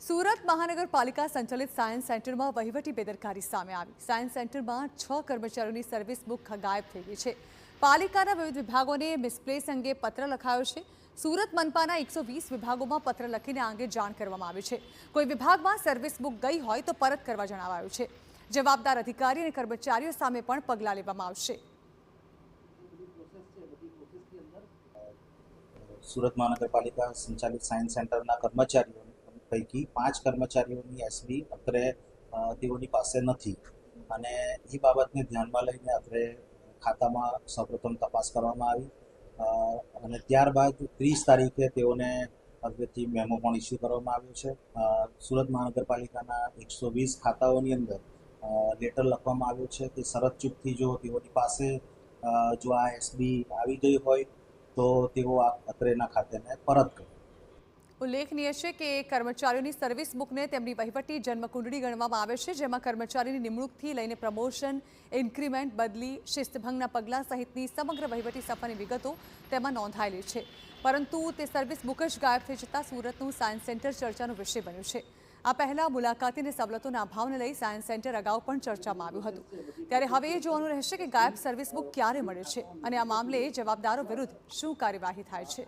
સુરત મહાનગરપાલિકા સંચાલિત સાયન્સ સેન્ટરમાં વહીવટી બેદરકારી સામે આવી। સાયન્સ સેન્ટરમાં 6 કર્મચારીઓની સર્વિસ બુક ગાયબ થઈ ગઈ છે। પાલિકાના વિવિધ વિભાગોને મિસપ્લેસ અંગે પત્ર લખાયો છે। સુરત મનપાના 120 વિભાગોમાં પત્ર લખીને આ અંગે જાણ કરવામાં આવી છે। કોઈ વિભાગમાં સર્વિસ બુક ગઈ હોય તો પરત કરવા જણાવાયું છે। જવાબદાર અધિકારી અને કર્મચારીઓ સામે પણ પગલાં લેવામાં આવશે। સુરત મહાનગરપાલિકા સંચાલિત સાયન્સ સેન્ટરના કર્મચારીઓ પૈકી 5 કર્મચારીઓની એસબી અત્રે તેઓની પાસે નથી અને એ બાબતને ધ્યાનમાં લઈને અત્રે ખાતામાં સૌપ્રથમ તપાસ કરવામાં આવી અને ત્યારબાદ 30 તારીખે તેઓને અત્રેથી મેમો પણ ઇસ્યુ કરવામાં આવ્યો છે। સુરત મહાનગરપાલિકાના 120 ખાતાઓની અંદર લેટર લખવામાં આવ્યો છે કે શરત ચૂકથી જો તેઓની પાસે જો આ એસબી આવી ગઈ હોય તો તેઓ આ અત્રેના ખાતેને પરત કરે। ઉલ્લેખનીય છે કે કર્મચારીઓની સર્વિસ બુકને તેમની વહીવટી જન્મકુંડળી ગણવામાં આવે છે, જેમાં કર્મચારીની નિમણૂકથી લઈને પ્રમોશન, ઇન્ક્રીમેન્ટ, બદલી, શિસ્તભંગના પગલાં સહિતની સમગ્ર વહીવટી સફરની વિગતો તેમાં નોંધાયેલી છે। પરંતુ તે સર્વિસ બુક જ ગાયબ થઈ જતાં સુરતનું સાયન્સ સેન્ટર ચર્ચાનો વિષય બન્યું છે। આ પહેલા મુલાકાતીને સવલતોના અભાવને લઈ સાયન્સ સેન્ટર અગાઉ પણ ચર્ચામાં આવ્યું હતું। ત્યારે હવે એ જોવાનું રહેશે કે ગાયબ સર્વિસ બુક ક્યારે મળે છે અને આ મામલે જવાબદારો વિરુદ્ધ શું કાર્યવાહી થાય છે।